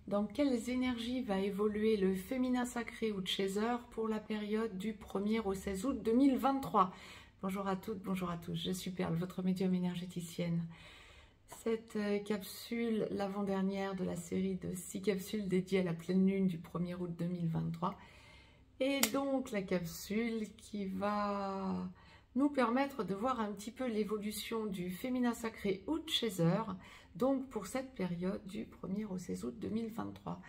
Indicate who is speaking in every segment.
Speaker 1: Dans quelles énergies va évoluer le féminin sacré ou Chaser pour la période du 1er au 16 août 2023? Bonjour à toutes, bonjour à tous, je suis Perle, votre médium énergéticienne. Cette capsule, l'avant-dernière de la série de 6 capsules dédiées à la pleine lune du 1er août 2023. Et donc la capsule qui va nous permettre de voir un petit peu l'évolution du féminin sacré ou Chaser, donc pour cette période du 1er au 16 août 2023.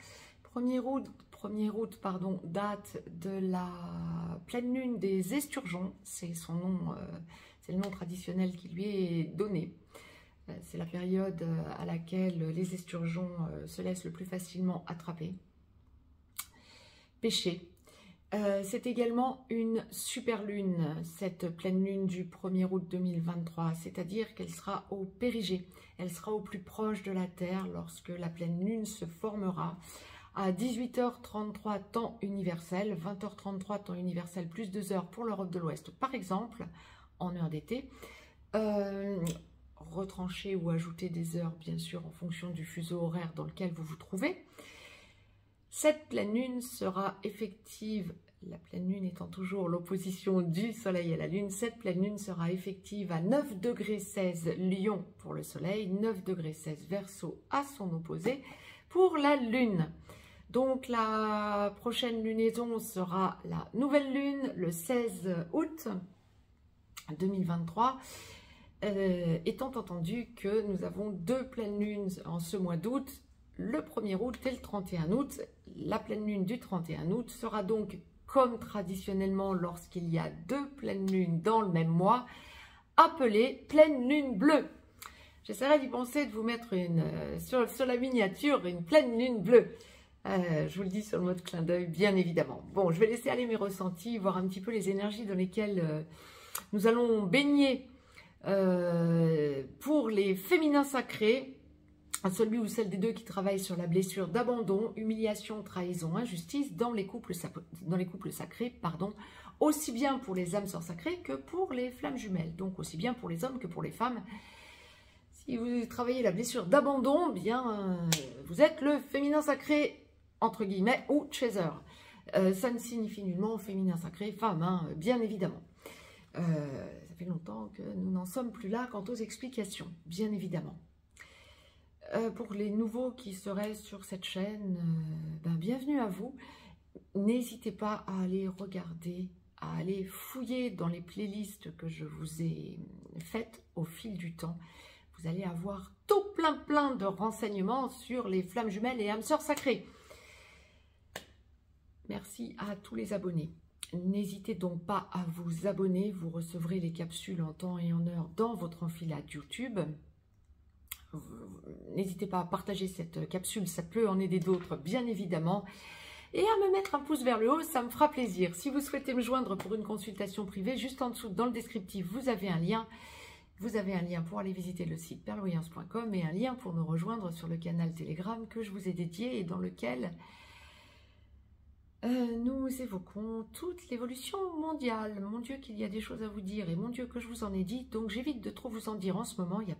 Speaker 1: 1er août, date de la pleine lune des esturgeons, c'est son nom, c'est le nom traditionnel qui lui est donné. C'est la période à laquelle les esturgeons se laissent le plus facilement attraper, pêcher. C'est également une super lune, cette pleine lune du 1er août 2023, c'est-à-dire qu'elle sera au périgée, elle sera au plus proche de la Terre lorsque la pleine lune se formera à 18h33 temps universel, 20h33 temps universel plus 2 heures pour l'Europe de l'Ouest par exemple, en heure d'été. Retrancher ou ajouter des heures bien sûr en fonction du fuseau horaire dans lequel vous vous trouvez. Cette pleine lune sera effective, la pleine lune étant toujours l'opposition du soleil à la lune, cette pleine lune sera effective à 9 degrés 16 Lion pour le soleil, 9 degrés 16 Verseau à son opposé pour la lune. Donc la prochaine lunaison sera la nouvelle lune le 16 août 2023. Étant entendu que nous avons deux pleines lunes en ce mois d'août, le 1er août et le 31 août. La pleine lune du 31 août sera donc, comme traditionnellement lorsqu'il y a deux pleines lunes dans le même mois, appelée pleine lune bleue. J'essaierai d'y penser, de vous mettre sur la miniature une pleine lune bleue. Je vous le dis sur le mode clin d'œil, bien évidemment. Bon, je vais laisser aller mes ressentis, voir un petit peu les énergies dans lesquelles nous allons baigner pour les féminins sacrés, celui ou celle des deux qui travaillent sur la blessure d'abandon, humiliation, trahison, injustice dans les couples sacrés, aussi bien pour les âmes sœurs sacrées que pour les flammes jumelles, donc aussi bien pour les hommes que pour les femmes. Si vous travaillez la blessure d'abandon, bien vous êtes le féminin sacré entre guillemets ou Chaser. Ça ne signifie nullement féminin sacré femme, hein, bien évidemment. Ça fait longtemps que nous n'en sommes plus là quant aux explications, bien évidemment. Pour les nouveaux qui seraient sur cette chaîne, bienvenue à vous. N'hésitez pas à aller regarder, à aller fouiller dans les playlists que je vous ai faites au fil du temps. Vous allez avoir tout plein de renseignements sur les flammes jumelles et âmes sœurs sacrées. Merci à tous les abonnés. N'hésitez donc pas à vous abonner, vous recevrez les capsules en temps et en heure dans votre enfilade YouTube. N'hésitez pas à partager cette capsule, ça peut en aider d'autres, bien évidemment. Et à me mettre un pouce vers le haut, ça me fera plaisir. Si vous souhaitez me joindre pour une consultation privée, juste en dessous, dans le descriptif, vous avez un lien. Vous avez un lien pour aller visiter le site perlevoyance.com et un lien pour nous rejoindre sur le canal Telegram que je vous ai dédié et dans lequel nous évoquons toute l'évolution mondiale. Mon Dieu qu'il y a des choses à vous dire et mon Dieu que je vous en ai dit, donc j'évite de trop vous en dire en ce moment. Il y a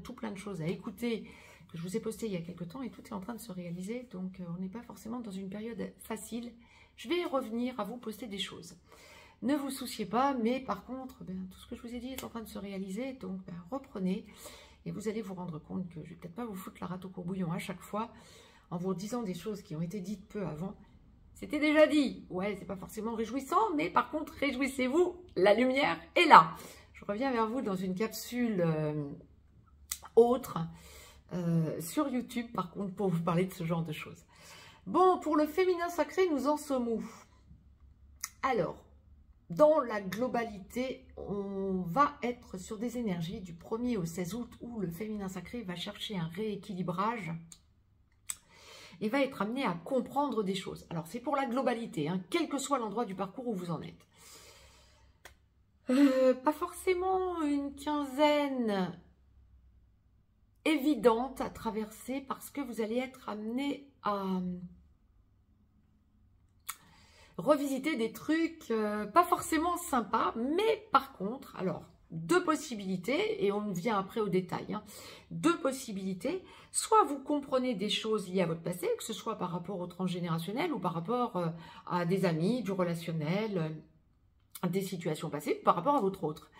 Speaker 1: tout plein de choses à écouter que je vous ai posté il y a quelques temps et tout est en train de se réaliser, donc on n'est pas forcément dans une période facile. Je vais revenir à vous poster des choses. Ne vous souciez pas, mais par contre, tout ce que je vous ai dit est en train de se réaliser, donc reprenez et vous allez vous rendre compte que je ne vais peut-être pas vous foutre la rate au courbouillon à chaque fois en vous disant des choses qui ont été dites peu avant. C'était déjà dit, ouais, c'est pas forcément réjouissant, mais par contre, réjouissez-vous, la lumière est là. Je reviens vers vous dans une capsule autre, sur YouTube, par contre, pour vous parler de ce genre de choses. Bon, pour le féminin sacré, nous en sommes où? Alors, dans la globalité, on va être sur des énergies du 1er au 16 août où le féminin sacré va chercher un rééquilibrage et va être amené à comprendre des choses. Alors, c'est pour la globalité, hein, quel que soit l'endroit du parcours où vous en êtes. Pas forcément une quinzaine évidente à traverser parce que vous allez être amené à revisiter des trucs pas forcément sympas, mais par contre, alors, deux possibilités, et on vient après au détail, hein. Deux possibilités, soit vous comprenez des choses liées à votre passé, que ce soit par rapport au transgénérationnel ou par rapport à des amis, du relationnel, des situations passées, par rapport à votre autre.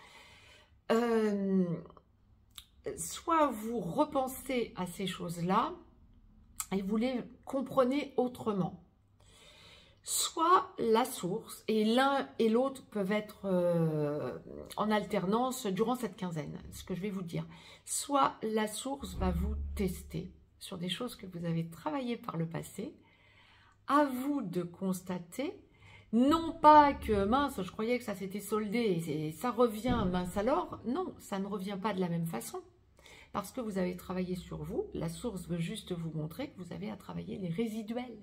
Speaker 1: Soit vous repensez à ces choses-là et vous les comprenez autrement. Soit la source, et l'un et l'autre peuvent être en alternance durant cette quinzaine, ce que je vais vous dire. Soit la source va vous tester sur des choses que vous avez travaillées par le passé, à vous de constater, non pas que mince, je croyais que ça s'était soldé et ça revient mince alors, non, ça ne revient pas de la même façon. Parce que vous avez travaillé sur vous, la source veut juste vous montrer que vous avez à travailler les résiduels.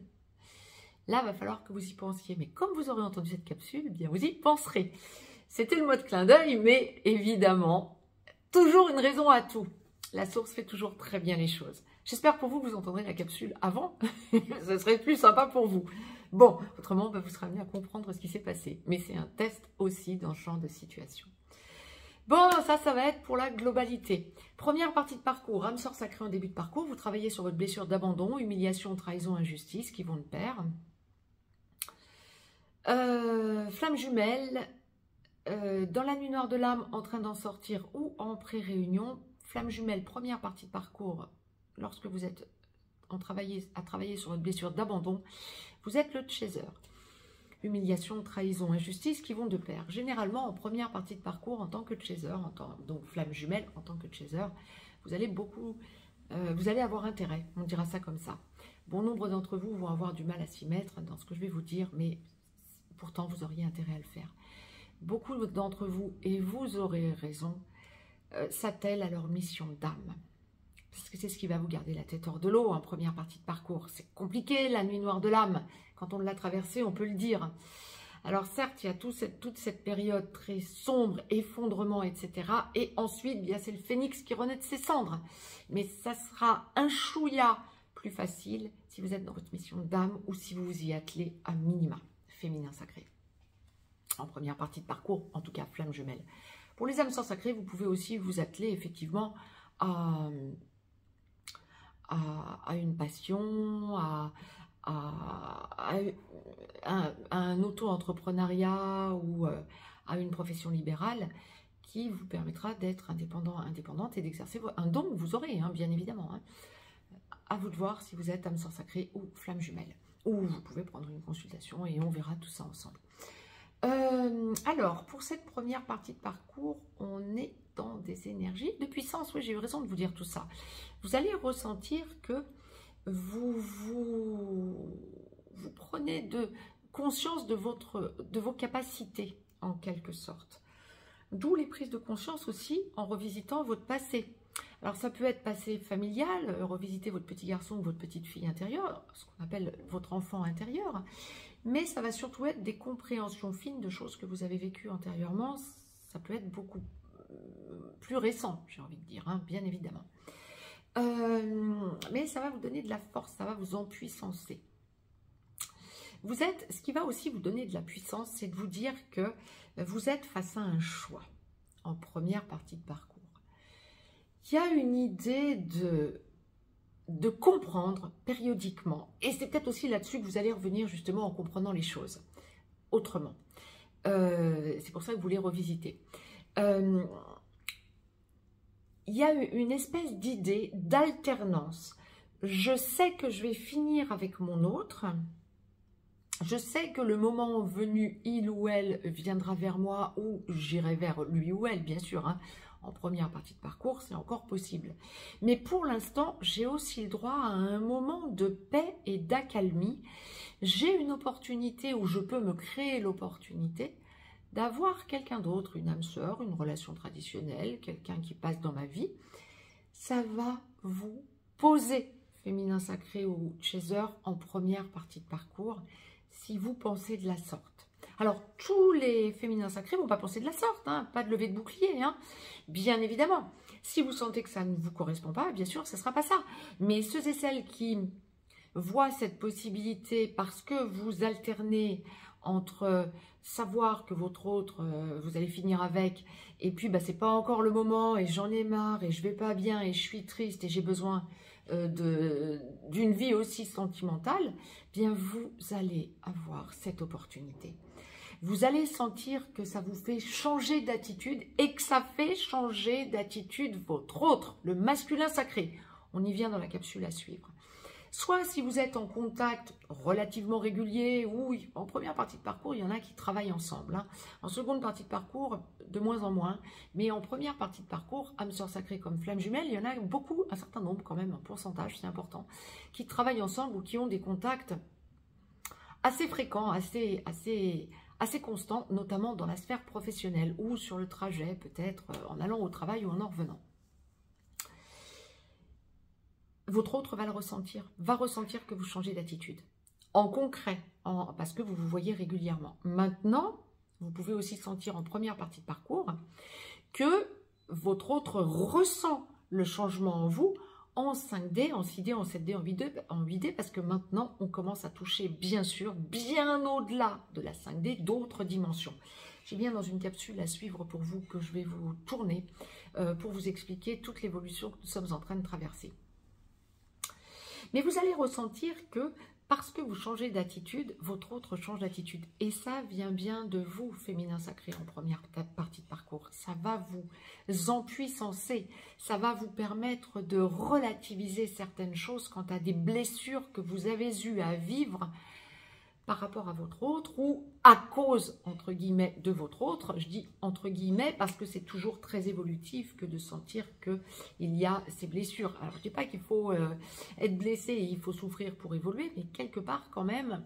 Speaker 1: Là, il va falloir que vous y pensiez. Mais comme vous aurez entendu cette capsule, eh bien vous y penserez. C'était le mode clin d'œil, mais évidemment, toujours une raison à tout. La source fait toujours très bien les choses. J'espère pour vous que vous entendrez la capsule avant. Ce serait plus sympa pour vous. Bon, autrement, vous serez amené à comprendre ce qui s'est passé. Mais c'est un test aussi dans ce genre de situation. Bon, ça va être pour la globalité. Première partie de parcours, âme sœur sacrée en début de parcours. Vous travaillez sur votre blessure d'abandon, humiliation, trahison, injustice qui vont de pair. Flamme jumelle, dans la nuit noire de l'âme, en train d'en sortir ou en pré-réunion. Flamme jumelle, première partie de parcours, lorsque vous êtes à travailler sur votre blessure d'abandon, vous êtes le chaser. Humiliation, trahison, injustice qui vont de pair. Généralement, en première partie de parcours, en tant que chaser, donc flamme jumelle, en tant que chaser, vous allez avoir intérêt, on dira ça comme ça. Bon nombre d'entre vous vont avoir du mal à s'y mettre dans ce que je vais vous dire, mais pourtant vous auriez intérêt à le faire. Beaucoup d'entre vous, et vous aurez raison, s'attellent à leur mission d'âme. Parce que c'est ce qui va vous garder la tête hors de l'eau en première partie de parcours. C'est compliqué, la nuit noire de l'âme. Quand on l'a traversée, on peut le dire. Alors certes, il y a toute cette période très sombre, effondrement, etc. Et ensuite, bien c'est le phénix qui renaît de ses cendres. Mais ça sera un chouïa plus facile si vous êtes dans votre mission d'âme ou si vous vous y attelez à minima, féminin sacré. En première partie de parcours, en tout cas, flamme jumelle. Pour les âmes sœurs sacrées, vous pouvez aussi vous atteler effectivement à une passion, à un auto-entrepreneuriat ou à une profession libérale qui vous permettra d'être indépendante et d'exercer un don que vous aurez, hein, bien évidemment. Hein. À vous de voir si vous êtes âme sœur sacrée ou flamme jumelle. Ou vous pouvez prendre une consultation et on verra tout ça ensemble. Alors, pour cette première partie de parcours, on est dans des énergies de puissance. Oui, j'ai eu raison de vous dire tout ça. Vous allez ressentir que vous prenez conscience de vos capacités, en quelque sorte. D'où les prises de conscience aussi en revisitant votre passé. Alors, ça peut être passé familial, revisiter votre petit garçon ou votre petite fille intérieure, ce qu'on appelle votre enfant intérieur, mais ça va surtout être des compréhensions fines de choses que vous avez vécues antérieurement. Ça peut être beaucoup plus récent, j'ai envie de dire, hein, bien évidemment. Mais ça va vous donner de la force, ça va vous empuissancer. Ce qui va aussi vous donner de la puissance, c'est de vous dire que vous êtes face à un choix en première partie de parcours. Il y a une idée de comprendre périodiquement, et c'est peut-être aussi là-dessus que vous allez revenir justement en comprenant les choses autrement. C'est pour ça que vous les revisitez. Il y a une espèce d'idée d'alternance. Je sais que je vais finir avec mon autre. Je sais que le moment venu, il ou elle viendra vers moi ou j'irai vers lui ou elle, bien sûr. Hein. En première partie de parcours, c'est encore possible. Mais pour l'instant, j'ai aussi le droit à un moment de paix et d'accalmie. J'ai une opportunité où je peux me créer l'opportunité d'avoir quelqu'un d'autre, une âme sœur, une relation traditionnelle, quelqu'un qui passe dans ma vie. Ça va vous poser, féminin sacré ou chaser, en première partie de parcours, si vous pensez de la sorte. Alors, tous les féminins sacrés ne vont pas penser de la sorte, hein, pas de levée de bouclier, hein, bien évidemment. Si vous sentez que ça ne vous correspond pas, bien sûr, ce ne sera pas ça. Mais ceux et celles qui voient cette possibilité parce que vous alternez entre savoir que votre autre, vous allez finir avec, et puis c'est pas encore le moment, et j'en ai marre, et je vais pas bien, et je suis triste, et j'ai besoin d'une vie aussi sentimentale, bien vous allez avoir cette opportunité. Vous allez sentir que ça vous fait changer d'attitude et que ça fait changer d'attitude votre autre, le masculin sacré. On y vient dans la capsule à suivre. Soit si vous êtes en contact relativement régulier, ou en première partie de parcours, il y en a qui travaillent ensemble. Hein. En seconde partie de parcours, de moins en moins. Mais en première partie de parcours, âme sœur sacrée comme flamme jumelle, il y en a beaucoup, un certain nombre quand même, un pourcentage, c'est important, qui travaillent ensemble ou qui ont des contacts assez fréquents, assez constants, notamment dans la sphère professionnelle ou sur le trajet, peut-être en allant au travail ou en revenant. Votre autre va le ressentir, va ressentir que vous changez d'attitude. En concret, parce que vous vous voyez régulièrement. Maintenant, vous pouvez aussi sentir en première partie de parcours que votre autre ressent le changement en vous en 5D, en 6D, en 7D, en 8D, parce que maintenant, on commence à toucher, bien sûr, bien au-delà de la 5D, d'autres dimensions. J'ai bien dans une capsule à suivre pour vous que je vais vous tourner pour vous expliquer toute l'évolution que nous sommes en train de traverser. Mais vous allez ressentir que parce que vous changez d'attitude, votre autre change d'attitude. Et ça vient bien de vous, féminin sacré, en première partie de parcours. Ça va vous empuissancer. Ça va vous permettre de relativiser certaines choses quant à des blessures que vous avez eues à vivre par rapport à votre autre ou à cause, entre guillemets, de votre autre. Je dis entre guillemets parce que c'est toujours très évolutif que de sentir qu'il y a ces blessures. Alors, je ne dis pas qu'il faut être blessé et il faut souffrir pour évoluer, mais quelque part, quand même,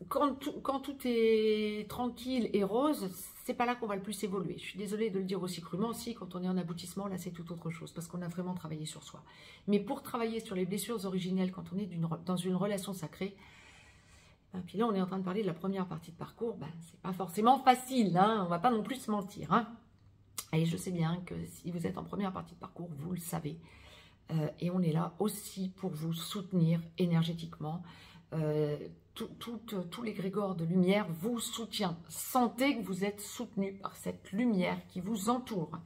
Speaker 1: quand tout est tranquille et rose, c'est pas là qu'on va le plus évoluer. Je suis désolée de le dire aussi crûment. Aussi, quand on est en aboutissement, là, c'est tout autre chose, parce qu'on a vraiment travaillé sur soi. Mais pour travailler sur les blessures originelles, quand on est dans une relation sacrée, puis là, on est en train de parler de la première partie de parcours, c'est pas forcément facile, hein, on va pas non plus se mentir. Hein. Et je sais bien que si vous êtes en première partie de parcours, vous le savez. Et on est là aussi pour vous soutenir énergétiquement. Tous les grégores de lumière vous soutiennent. Sentez que vous êtes soutenu par cette lumière qui vous entoure.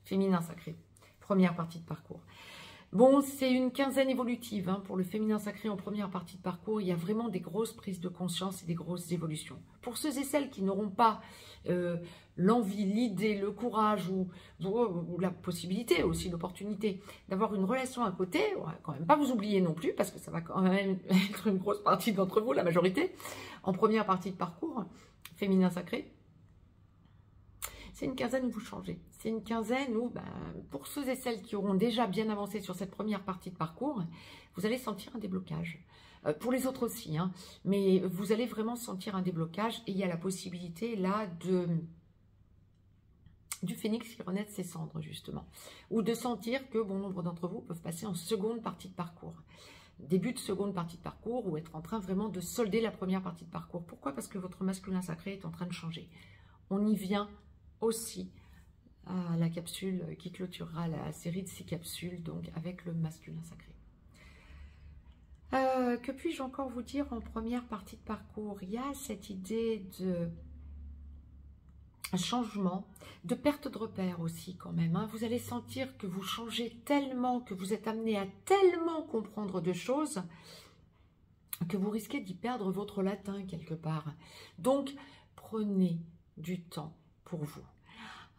Speaker 1: Féminin sacré, première partie de parcours. Bon, c'est une quinzaine évolutive hein, pour le féminin sacré en première partie de parcours. Il y a vraiment des grosses prises de conscience et des grosses évolutions. Pour ceux et celles qui n'auront pas l'envie, l'idée, le courage ou la possibilité, aussi l'opportunité d'avoir une relation à côté, on va quand même pas vous oublier non plus parce que ça va quand même être une grosse partie d'entre vous, la majorité, en première partie de parcours, féminin sacré. C'est une quinzaine où vous changez. C'est une quinzaine où, pour ceux et celles qui auront déjà bien avancé sur cette première partie de parcours, vous allez sentir un déblocage. Pour les autres aussi, hein, mais vous allez vraiment sentir un déblocage et il y a la possibilité là du phénix qui renaît de ses cendres justement. Ou de sentir que bon nombre d'entre vous peuvent passer en seconde partie de parcours. Début de seconde partie de parcours ou être en train vraiment de solder la première partie de parcours. Pourquoi? Parce que votre masculin sacré est en train de changer. On y vient aussi à la capsule qui clôturera la série de 6 capsules, donc avec le masculin sacré. Que puis-je encore vous dire en première partie de parcours? Il y a cette idée de changement, de perte de repère aussi quand même. Hein. Vous allez sentir que vous changez tellement, que vous êtes amené à tellement comprendre de choses que vous risquez d'y perdre votre latin quelque part. Donc, prenez du temps pour vous.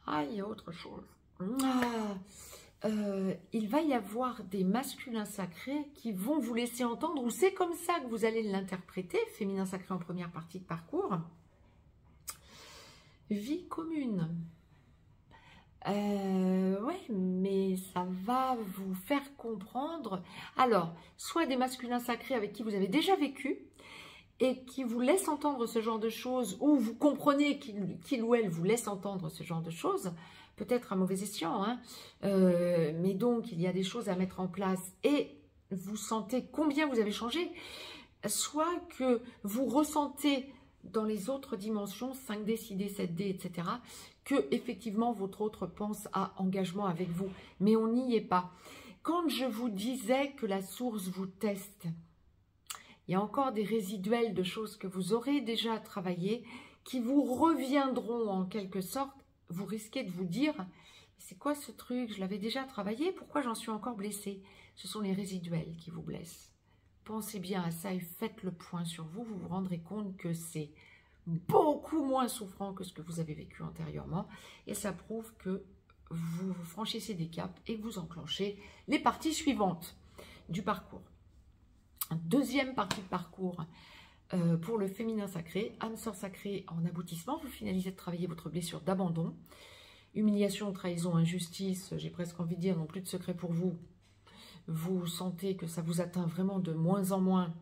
Speaker 1: Ah, il y a autre chose. Il va y avoir des masculins sacrés qui vont vous laisser entendre, ou c'est comme ça que vous allez l'interpréter, féminin sacré en première partie de parcours. Vie commune. Ouais, mais ça va vous faire comprendre. Alors, soit des masculins sacrés avec qui vous avez déjà vécu, et qui vous laisse entendre ce genre de choses, ou vous comprenez qu'il ou elle vous laisse entendre ce genre de choses, peut-être à mauvais escient, hein, mais donc il y a des choses à mettre en place, et vous sentez combien vous avez changé, soit que vous ressentez dans les autres dimensions, 5D, 6D, 7D, etc., que effectivement votre autre pense à engagement avec vous, mais on n'y est pas. Quand je vous disais que la source vous teste, Il y a encore des résiduels de choses que vous aurez déjà travaillées, qui vous reviendront en quelque sorte. Vous risquez de vous dire, c'est quoi ce truc? Je l'avais déjà travaillé, pourquoi j'en suis encore blessée? Ce sont les résiduels qui vous blessent. Pensez bien à ça et faites le point sur vous. Vous vous rendrez compte que c'est beaucoup moins souffrant que ce que vous avez vécu antérieurement. Et ça prouve que vous franchissez des caps et que vous enclenchez les parties suivantes du parcours. Deuxième partie de parcours pour le féminin sacré, âme sœur sacrée en aboutissement. Vous finalisez de travailler votre blessure d'abandon. Humiliation, trahison, injustice, j'ai presque envie de dire, non plus de secret pour vous. Vous sentez que ça vous atteint vraiment de moins en moins,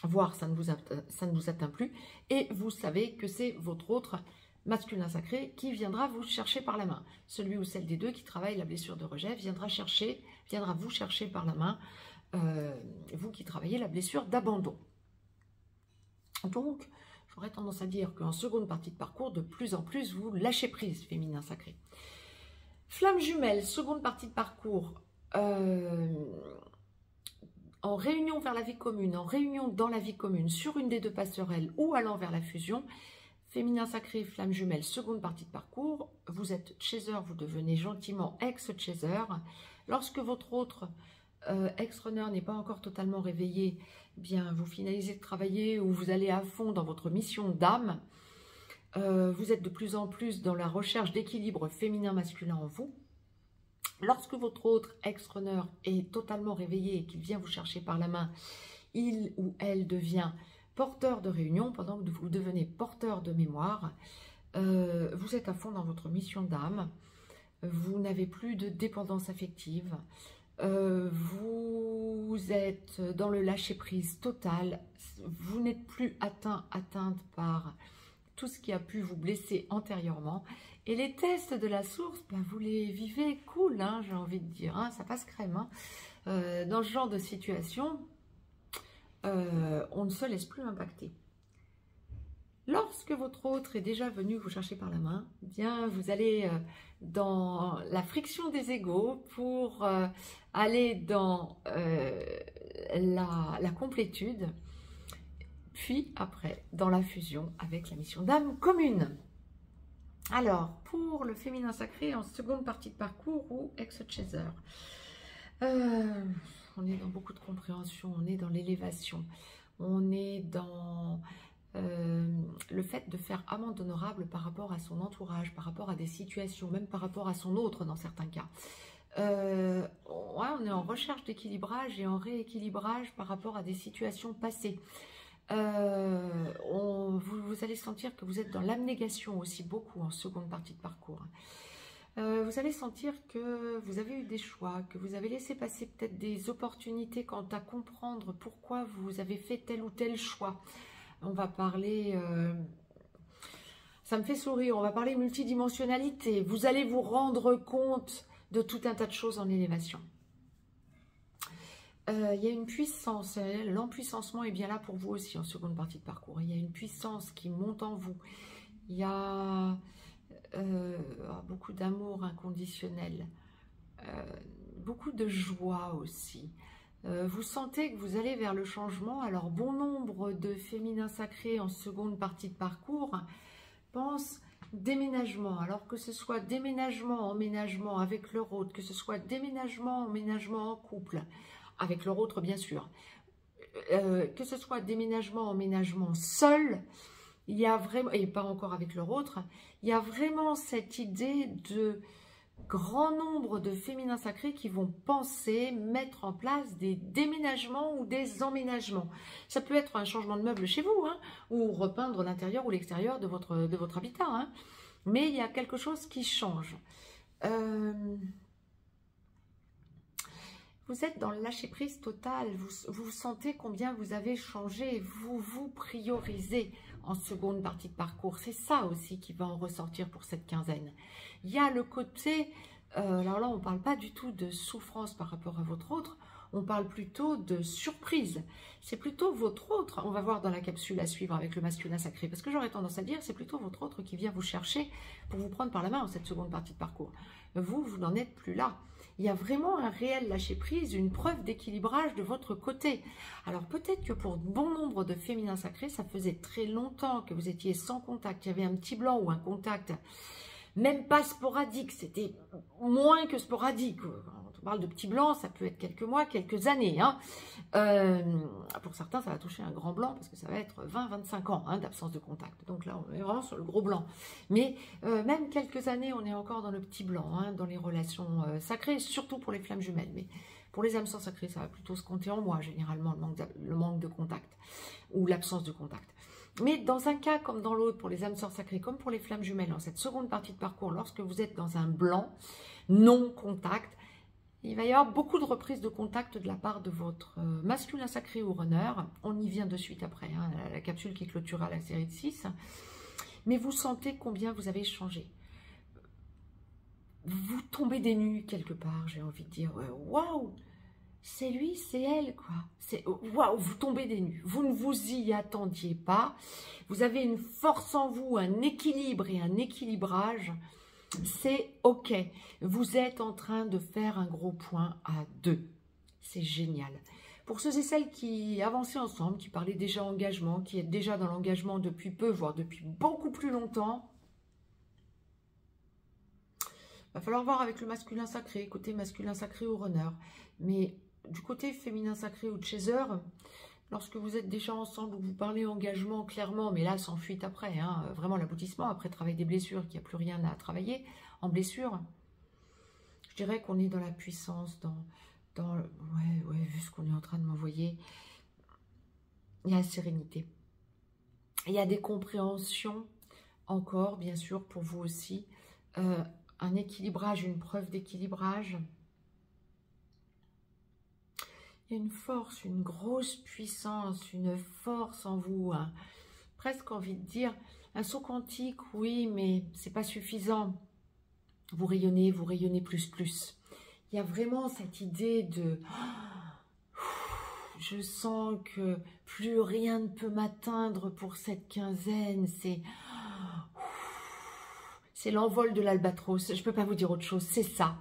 Speaker 1: voire ça ne vous atteint plus. Et vous savez que c'est votre autre masculin sacré qui viendra vous chercher par la main. Celui ou celle des deux qui travaille la blessure de rejet viendra vous chercher par la main, vous qui travaillez la blessure d'abandon. Donc, j'aurais tendance à dire qu'en seconde partie de parcours, de plus en plus, vous lâchez prise, féminin sacré. Flamme jumelle, seconde partie de parcours, en réunion vers la vie commune, en réunion dans la vie commune, sur une des deux passerelles ou allant vers la fusion. Féminin sacré, flamme jumelle, seconde partie de parcours. Vous êtes chaser, vous devenez gentiment ex-chaser. Lorsque votre autre ex-runner n'est pas encore totalement réveillé, eh bien vous finalisez de travailler ou vous allez à fond dans votre mission d'âme. Vous êtes de plus en plus dans la recherche d'équilibre féminin-masculin en vous. Lorsque votre autre ex-runner est totalement réveillé et qu'il vient vous chercher par la main, il ou elle devient porteur de réunion pendant que vous devenez porteur de mémoire. Vous êtes à fond dans votre mission d'âme. Vous n'avez plus de dépendance affective. Vous êtes dans le lâcher-prise total. Vous n'êtes plus atteinte par tout ce qui a pu vous blesser antérieurement. Et les tests de la source, ben vous les vivez cool, hein, j'ai envie de dire, hein, ça passe crème. Hein. Dans ce genre de situation, on ne se laisse plus impacter. Lorsque votre autre est déjà venu vous chercher par la main, eh bien vous allez dans la friction des égos pour aller dans la complétude, puis après dans la fusion avec la mission d'âme commune. Alors, pour le féminin sacré en seconde partie de parcours ou ex-chaser, on est dans beaucoup de compréhension, on est dans l'élévation, on est dans le fait de faire amende honorable par rapport à son entourage, par rapport à des situations, même par rapport à son autre dans certains cas. Ouais, on est en recherche d'équilibrage et en rééquilibrage par rapport à des situations passées. Vous allez sentir que vous êtes dans l'abnégation aussi beaucoup en seconde partie de parcours. Vous allez sentir que vous avez eu des choix, que vous avez laissé passer peut-être des opportunités quant à comprendre pourquoi vous avez fait tel ou tel choix. On va parler, ça me fait sourire, on va parler multidimensionnalité. Vous allez vous rendre compte de tout un tas de choses en élévation. Il y a une puissance, l'empuissancement est bien là pour vous aussi en seconde partie de parcours. Il y a une puissance qui monte en vous. Il y a beaucoup d'amour inconditionnel, beaucoup de joie aussi. Vous sentez que vous allez vers le changement. Alors bon nombre de féminins sacrés en seconde partie de parcours pensent déménagement, alors que ce soit déménagement, emménagement avec leur autre, que ce soit déménagement, emménagement en couple, avec leur autre bien sûr, que ce soit déménagement, emménagement seul, il y a vraiment, et pas encore avec leur autre, il y a vraiment cette idée de grand nombre de féminins sacrés qui vont penser mettre en place des déménagements ou des emménagements. Ça peut être un changement de meuble chez vous, hein, ou repeindre l'intérieur ou l'extérieur de votre habitat, hein, mais il y a quelque chose qui change. Vous êtes dans le lâcher-prise total, vous sentez combien vous avez changé, vous vous priorisez en seconde partie de parcours. C'est ça aussi qui va en ressortir pour cette quinzaine. Il y a le côté, alors là on ne parle pas du tout de souffrance par rapport à votre autre, on parle plutôt de surprise. C'est plutôt votre autre, on va voir dans la capsule à suivre avec le masculin sacré, parce que j'aurais tendance à dire, c'est plutôt votre autre qui vient vous chercher pour vous prendre par la main en cette seconde partie de parcours. Vous n'en êtes plus là. il y a vraiment un réel lâcher-prise, une preuve d'équilibrage de votre côté. Alors peut-être que pour bon nombre de féminins sacrés, ça faisait très longtemps que vous étiez sans contact, il y avait un petit blanc ou un contact, même pas sporadique, c'était moins que sporadique. Quand on parle de petits blancs, ça peut être quelques mois, quelques années. Hein. Pour certains, ça va toucher un grand blanc parce que ça va être 20-25 ans hein, d'absence de contact. Donc là, on est vraiment sur le gros blanc. Mais même quelques années, on est encore dans le petit blanc, hein, dans les relations sacrées, surtout pour les flammes jumelles. Mais pour les âmes sœurs sacrées, ça va plutôt se compter en mois, généralement, le manque de contact ou l'absence de contact. Mais dans un cas comme dans l'autre, pour les âmes sœurs sacrées, comme pour les flammes jumelles, dans cette seconde partie de parcours, lorsque vous êtes dans un blanc, non-contact, il va y avoir beaucoup de reprises de contact de la part de votre masculin sacré ou runner. On y vient de suite après, hein, la capsule qui clôturera la série de 6. Mais vous sentez combien vous avez changé. Vous tombez des nues quelque part, j'ai envie de dire. Waouh! C'est lui, c'est elle, quoi. Waouh, vous tombez des nues. Vous ne vous y attendiez pas. Vous avez une force en vous, un équilibre et un équilibrage. C'est OK. Vous êtes en train de faire un gros point à 2. C'est génial. Pour ceux et celles qui avançaient ensemble, qui parlaient déjà engagement, qui êtes déjà dans l'engagement depuis peu, voire depuis beaucoup plus longtemps, il va falloir voir avec le masculin sacré, côté masculin sacré ou runner. Mais du côté féminin sacré ou de chaser, lorsque vous êtes déjà ensemble, vous parlez engagement clairement, mais là sans fuite après, hein, vraiment l'aboutissement, après travail des blessures, qu'il n'y a plus rien à travailler en blessure, je dirais qu'on est dans la puissance, ouais, vu ce qu'on est en train de m'envoyer, il y a la sérénité. Il y a des compréhensions encore, bien sûr, pour vous aussi, un équilibrage, une preuve d'équilibrage. Il y a une force, une grosse puissance, une force en vous, hein. Presque envie de dire, un saut quantique, oui, mais c'est pas suffisant. Vous rayonnez plus. Il y a vraiment cette idée de... Je sens que plus rien ne peut m'atteindre pour cette quinzaine, c'est l'envol de l'albatros, je peux pas vous dire autre chose, c'est ça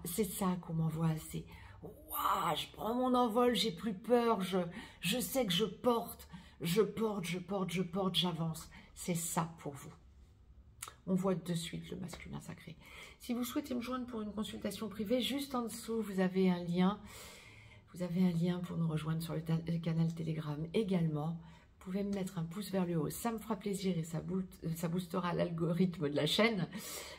Speaker 1: qu'on m'envoie, c'est... Waouh, je prends mon envol, j'ai plus peur, je sais que je porte, j'avance. C'est ça pour vous. On voit de suite le masculin sacré. Si vous souhaitez me joindre pour une consultation privée, juste en dessous, vous avez un lien. Vous avez un lien pour nous rejoindre sur le canal Telegram également. Vous pouvez me mettre un pouce vers le haut, ça me fera plaisir et ça boostera l'algorithme de la chaîne.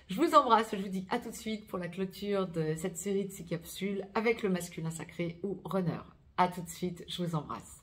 Speaker 1: Je vous embrasse, je vous dis à tout de suite pour la clôture de cette série de 6 capsules avec le masculin sacré ou runner. À tout de suite, je vous embrasse.